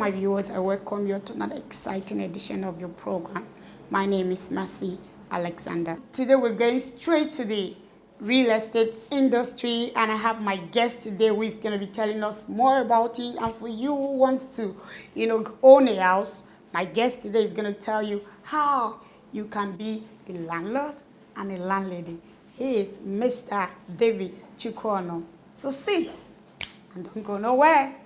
my viewers, I welcome you to another exciting edition of your program. My name is Mercy Alexander. Today we're going straight to the real estate industry, and I have my guest today who is going to be telling us more about it. And for you who wants to, own a house, my guest today is going to tell you how you can be a landlord and a landlady. He is Mr. David Chukwuonu. So sit and don't go nowhere.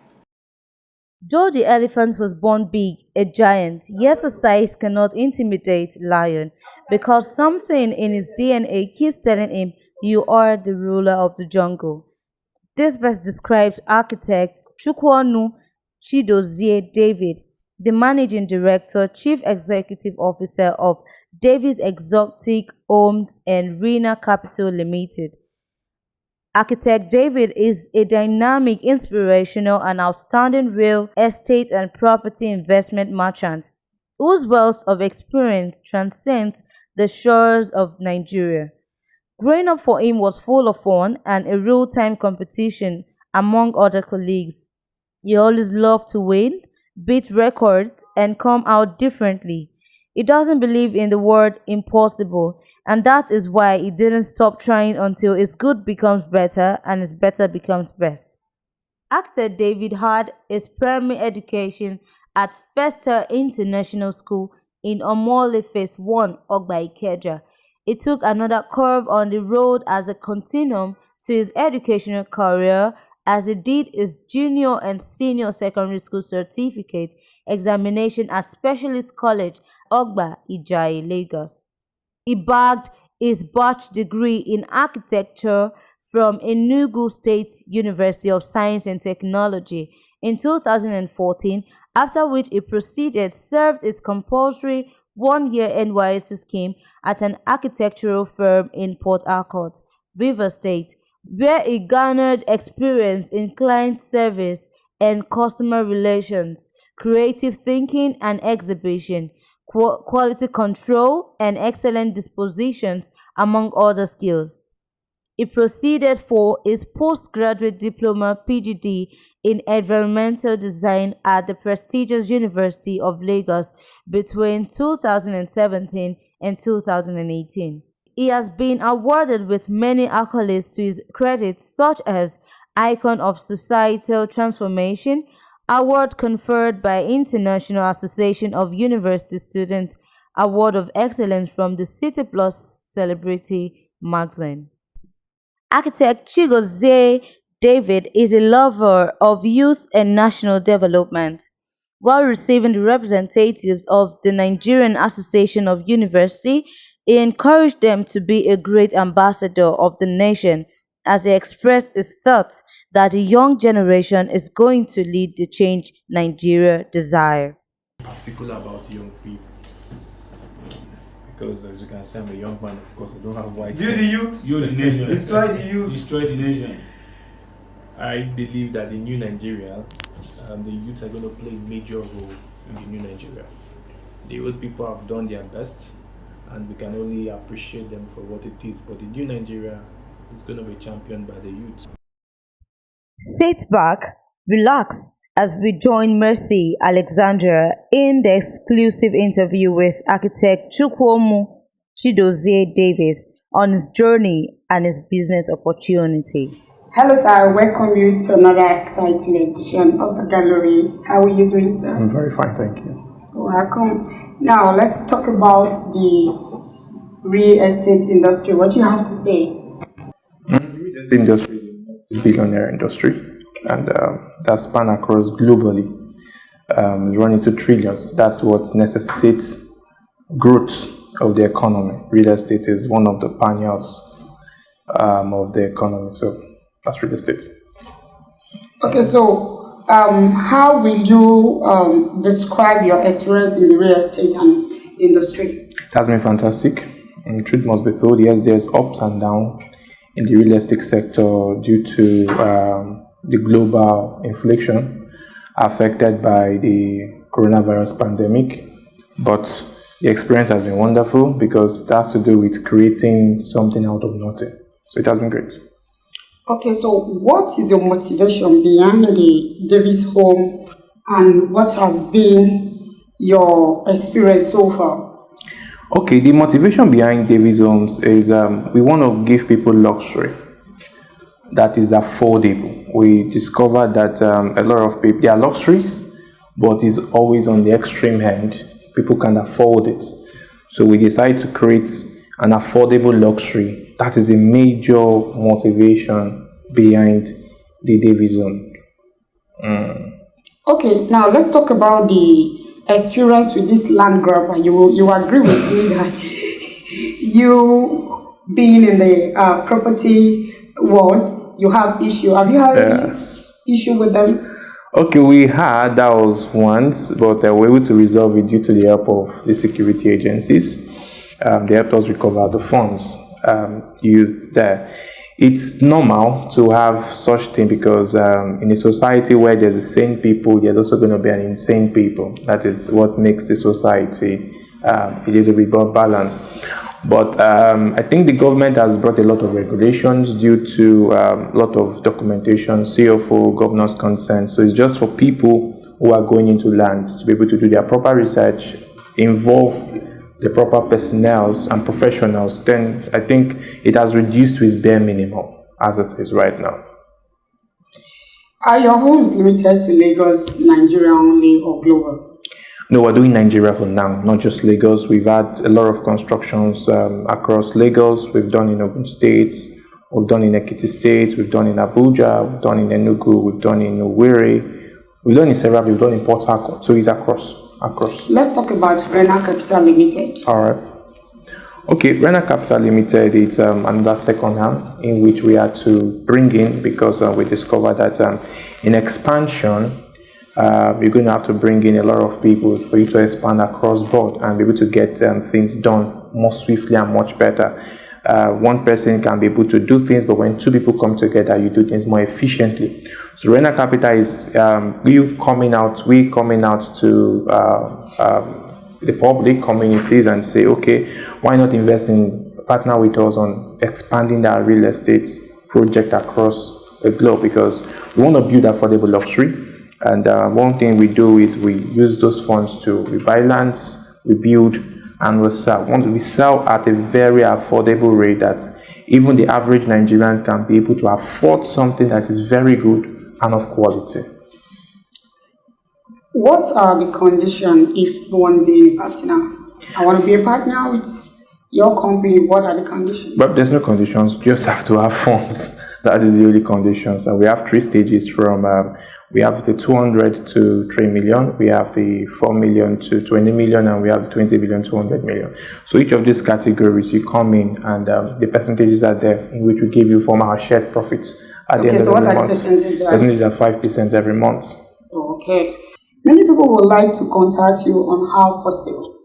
Though the elephant was born big, a giant, yet the size cannot intimidate lion, because something in his DNA keeps telling him, "You are the ruler of the jungle." This best describes architect Chukwuonu Chidozie David, the managing director, chief executive officer of David's Exotic Homes and Reina Capital Limited. Architect David is a dynamic, inspirational, and outstanding real estate and property investment merchant whose wealth of experience transcends the shores of Nigeria. Growing up for him was full of fun and a real-time competition among other colleagues. He always loved to win, beat records, and come out differently. He doesn't believe in the word impossible, and that is why he didn't stop trying until his good becomes better and his better becomes best. Actor David had his primary education at Festa International School in Omole Phase 1, Ogba Ikeja. He took another curve on the road as a continuum to his educational career as he did his junior and senior secondary school certificate examination at Specialist College, Ogba Ijayi, Lagos. He bagged his bachelor's degree in architecture from Enugu State University of Science and Technology in 2014, after which he proceeded served his compulsory one-year NYSC scheme at an architectural firm in Port Harcourt, Rivers State, where he garnered experience in client service and customer relations, creative thinking and exhibition, quality control, and excellent dispositions, among other skills. He proceeded for his postgraduate diploma PGD in environmental design at the prestigious University of Lagos between 2017 and 2018. He has been awarded with many accolades to his credit, such as Icon of Societal Transformation, award conferred by International Association of University Students, Award of Excellence from the City Plus Celebrity magazine. Architect Chigozie David is a lover of youth and national development. While receiving the representatives of the Nigerian Association of University, he encouraged them to be a great ambassador of the nation as he expressed his thoughts that the young generation is going to lead the change Nigeria desire. Particular about young people, because as you can see, I'm a young man. Of course, I don't have white. You the youth. You the nation. Destroy the youth. Destroy the nation. I believe that the new Nigeria, the youth are going to play a major role in the new Nigeria. The old people have done their best, and we can only appreciate them for what it is. But the new Nigeria is going to be championed by the youth. Sit back, relax, as we join Mercy Alexandra in the exclusive interview with architect Chukwuonu Chidozie Davis on his journey and his business opportunity. Hello, sir. I welcome you to another exciting edition of the gallery. How are you doing, sir? I'm very fine, thank you. Welcome. Now, let's talk about the real estate industry. What do you have to say? The real estate industry is a multi-billionaire industry, and that span across globally, running to trillions. That's what necessitates growth of the economy. Real estate is one of the pioneers of the economy, so that's real estate. Okay, so how will you describe your experience in the real estate and industry? That's been fantastic. And truth must be told, yes, there's ups and downs in the real estate sector due to the global inflation affected by the coronavirus pandemic. But the experience has been wonderful because it has to do with creating something out of nothing. So it has been great. Okay, so what is your motivation behind the Davis Home and what has been your experience so far? Okay, the motivation behind Davis Homes is we want to give people luxury that is affordable. We discovered that a lot of people, they are luxuries, but it's always on the extreme end. People can afford it. So we decided to create an affordable luxury. That is a major motivation behind the Davis Home. Okay, now let's talk about the experience with this land grabber. You agree with me that you being in the property world, you have issue. Have you had this issue with them? Okay, we had, that was once, but we were able to resolve it due to the help of the security agencies. They helped us recover the funds used there. It's normal to have such thing because in a society where there's insane people, there's also going to be an insane people. That is what makes the society a little bit more balanced. But I think the government has brought a lot of regulations due to a lot of documentation, CFO, governor's consent. So it's just for people who are going into land to be able to do their proper research, involve the proper personnel and professionals. Then I think it has reduced to its bare minimum as it is right now. Are your homes limited to Lagos, Nigeria only, or global? No, we're doing Nigeria for now, not just Lagos. We've had a lot of constructions across Lagos. We've done in Ogun State, we've done in Ekiti State, we've done in Abuja, we've done in Enugu, we've done in Owerri, we've done in several, we've done in Port Harcourt. So it's across. Let's talk about Reina Capital Limited. All right. Okay, Reina Capital Limited, it's another second hand in which we had to bring in because we discovered that in expansion, you're going to have to bring in a lot of people for you to expand across board and be able to get things done more swiftly and much better. One person can be able to do things, but when two people come together, you do things more efficiently. So Reina Capital is we coming out to the public communities and say, okay, why not partner with us on expanding our real estate project across the globe, because we want to build affordable luxury. And one thing we do is we use those funds we buy lands, we build, and we sell. We sell at a very affordable rate that even the average Nigerian can be able to afford something that is very good and of quality. What are the conditions if you want to be a partner? I want to be a partner with your company. What are the conditions? But there's no conditions. You just have to have funds. That is the only conditions. And we have 3 stages from, we have the 200 to 3 million, we have the 4 million to 20 million, and we have 20 million to 100 million. So each of these categories, you come in and the percentages are there in which we give you from our shared profits at the end of every month. Okay, so what are the percentages? Percentages are 5% every month. Okay. Many people would like to contact you on how possible.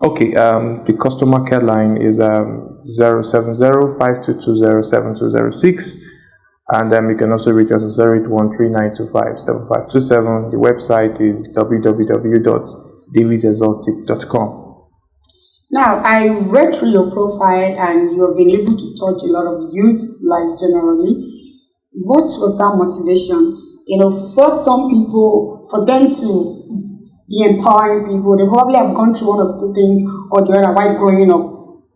Okay, the customer care line is 070-5220-7206. And then you can also reach us on 08139257527. The website is www.davisexotic.com. Now, I read through your profile and you have been able to touch a lot of youth life generally. What was that motivation? For some people, for them to be empowering people, they probably have gone through one of the things or the other while growing up.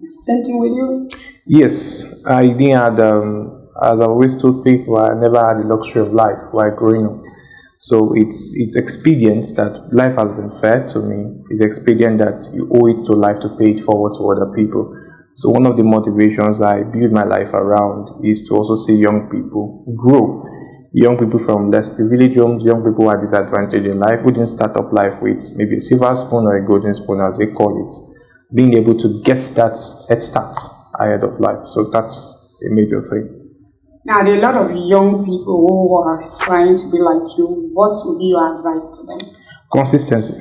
Same thing with you? Yes, I didn't have as I always told people, I never had the luxury of life while growing up. So it's expedient that life has been fair to me. It's expedient that you owe it to life to pay it forward to other people. So one of the motivations I build my life around is to also see young people grow. Young people from less privileged homes, young people who are disadvantaged in life, who didn't start up life with maybe a silver spoon or a golden spoon as they call it. Being able to get that head start ahead of life. So that's a major thing. Now, there are a lot of young people who are aspiring to be like you. What would be your advice to them? Consistency.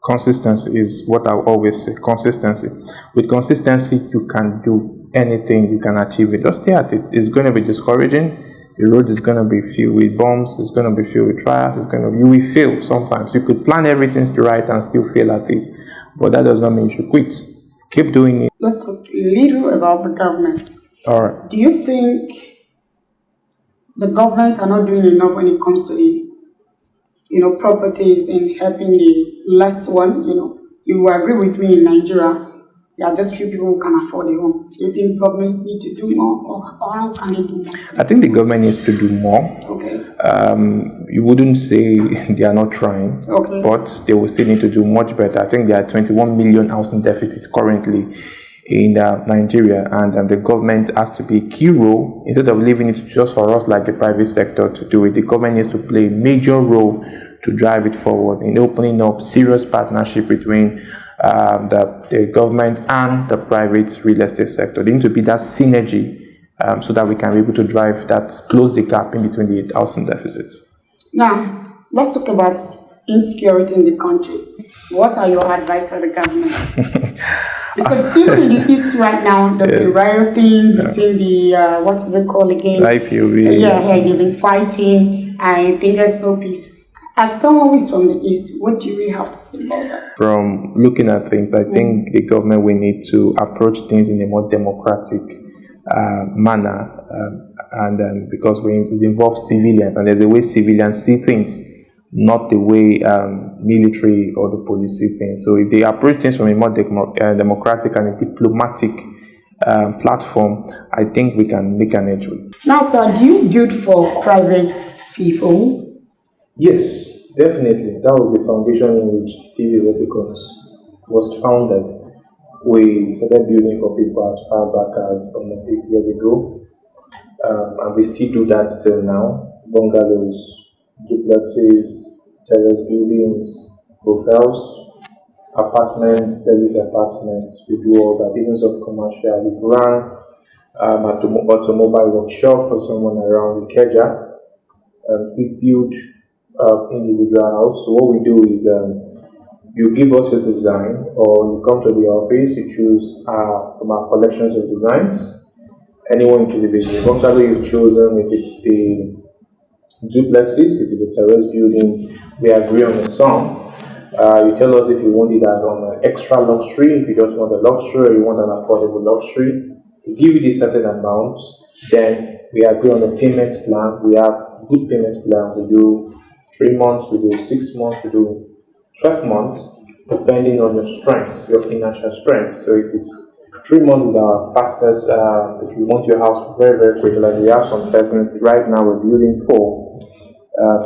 Consistency is what I always say. Consistency. With consistency, you can do anything, you can achieve it. Just stay at it. It's going to be discouraging. The road is going to be filled with bumps. It's going to be filled with trials. You will fail sometimes. You could plan everything right and still fail at it. But that does not mean you should quit. Keep doing it. Let's talk a little about the government. All right. Do you think the government are not doing enough when it comes to the properties in helping the last one. You will agree with me in Nigeria. There are just few people who can afford a home. Do you think government need to do more, or how can they do more? I think the government needs to do more. Okay. You wouldn't say they are not trying, Okay. but they will still need to do much better. I think there are 21 million housing deficits currently in Nigeria, and the government has to be a key role. Instead of leaving it just for us like the private sector to do it, the government needs to play a major role to drive it forward in opening up serious partnership between the government and the private real estate sector. There needs to be that synergy so that we can be able to drive that, close the gap in between the housing deficits. Now, let's talk about insecurity in the country. What are your advice for the government? Because even in the East right now, there's been rioting between the, what is it called again? IPOB. Yeah, they've been fighting. I think there's no peace. As someone who is from the East, what do you really have to say about that? From looking at things, I think the government will need to approach things in a more democratic manner, and because it involves civilians, and there's a way civilians see things, not the way military or the police see things. So if they approach things from a more democratic and a diplomatic platform, I think we can make an edge with. Now, sir, do you build for private people? Yes, definitely. That was the foundation in which TV Verticals was founded. We started building for people as far back as almost 8 years ago, and we still do that still now. Bungalows, duplexes, terrace buildings, hotels, apartments, service apartments. We do all that, even some commercial. We've run automobile workshop for someone around Ikeja. We build individual house. So what we do is you give us a design, or you come to the office, you choose from our collections of designs. Anyone choose the bungalow you've chosen. If it's the duplexes, if it's a terrace building, we agree on the sum. You tell us if you want it as on an extra luxury, if you just want a luxury, or you want an affordable luxury. We give you the certain amount, then we agree on a payment plan. We have good payment plan. We do 3 months, we do 6 months, we do 12 months, depending on your strengths, your financial strength. So if it's 3 months is our fastest, if you want your house very, very quick, like we have some persons right now, we're building 4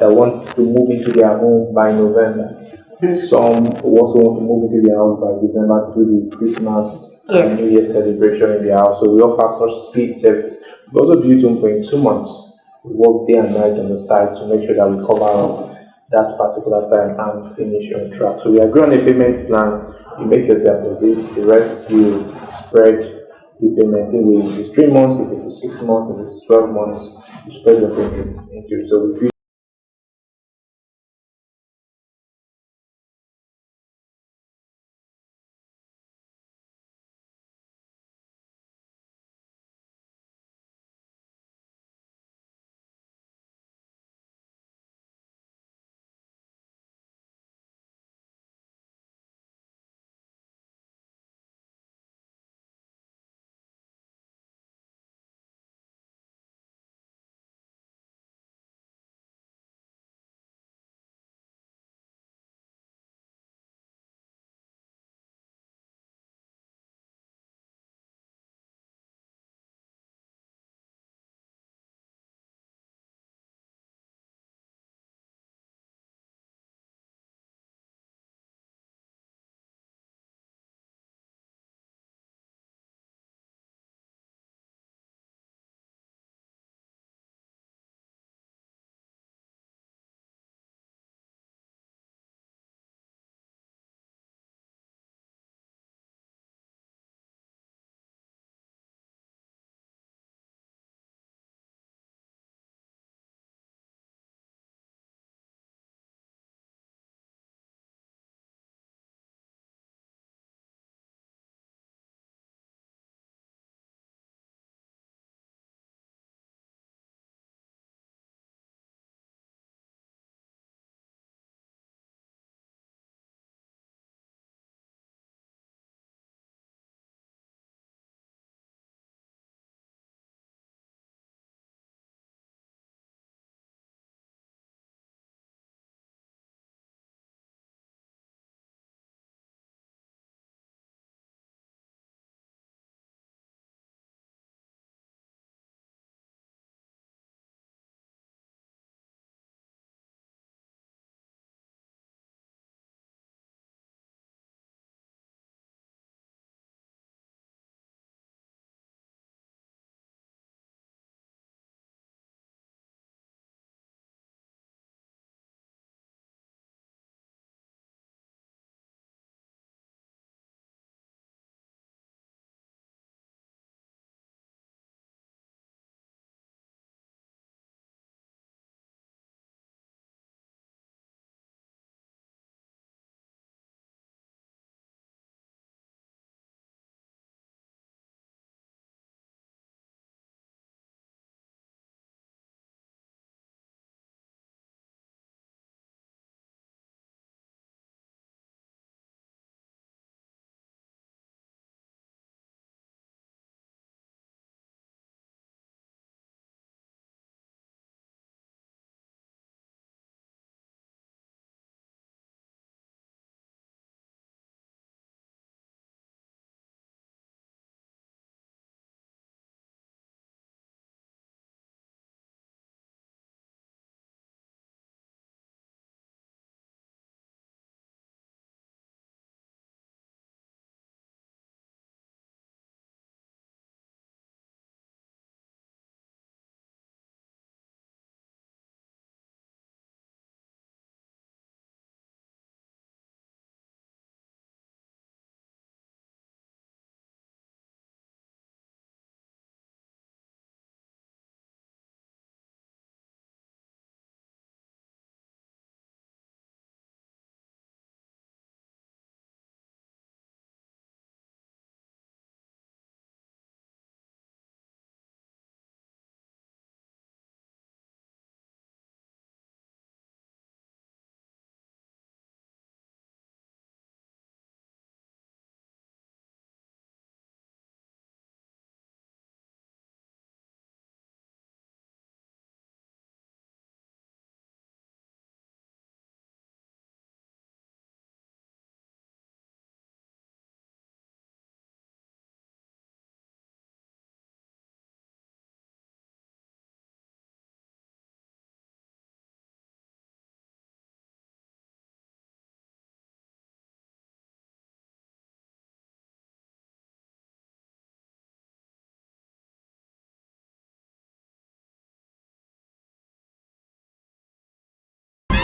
that want to move into their home by November. Some also want to move into their house by December to do the Christmas and New Year celebration in their house. So we offer such speed service. We also build home in 2 months. We work day and night on the site to make sure that we cover up that particular time and finish on track. So we agree on a payment plan. You make your deposits. The rest you spread the payment. If it's 3 months, if it's 6 months, if it's 12 months, you spread your payment into it. So we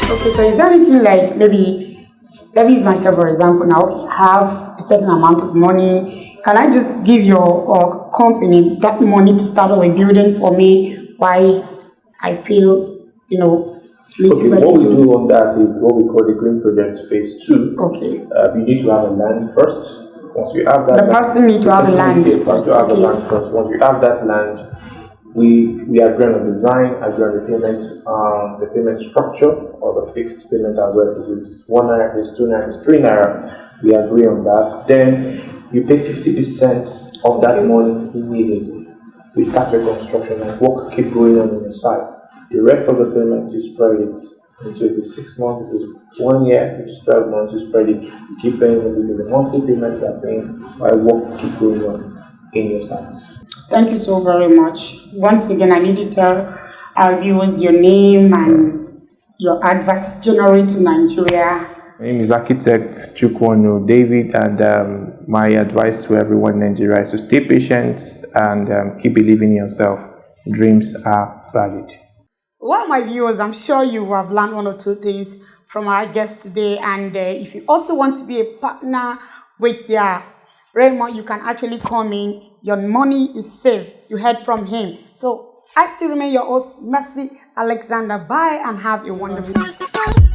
Okay, so is there anything like maybe, let me use myself for example now. Okay, I have a certain amount of money. Can I just give your company that money to start a building for me while I feel, Okay, what we do on that is what we call the Green Project Phase 2. Okay. You need to have a land first. Once you have that, The person need to have a land first. Have a land first. Once you have that land, we agree on the design, agree on the payment structure or the fixed payment as well. If it's 1 naira, if it's 2 naira, if it's 3 naira, we agree on that. Then you pay 50% of that money immediately. We start your construction and work keep going on your site. The rest of the payment you spread it into if it's 6 months, if it's 1 year, if it's 12 months, you spread it. You keep paying the monthly payment you are paying while work keep going on in your site. Thank you so very much. Once again, I need to tell our viewers your name and your advice generally to Nigeria. My name is Architect Chukwuonu David, and my advice to everyone in Nigeria is to stay patient and keep believing in yourself. Dreams are valid. Well, my viewers, I'm sure you have learned 1 or 2 things from our guest today. And if you also want to be a partner with their Reina, you can actually come in. Your money is safe. You heard from him. So I still remain your host, Mercy Alexander. Bye and have a wonderful day.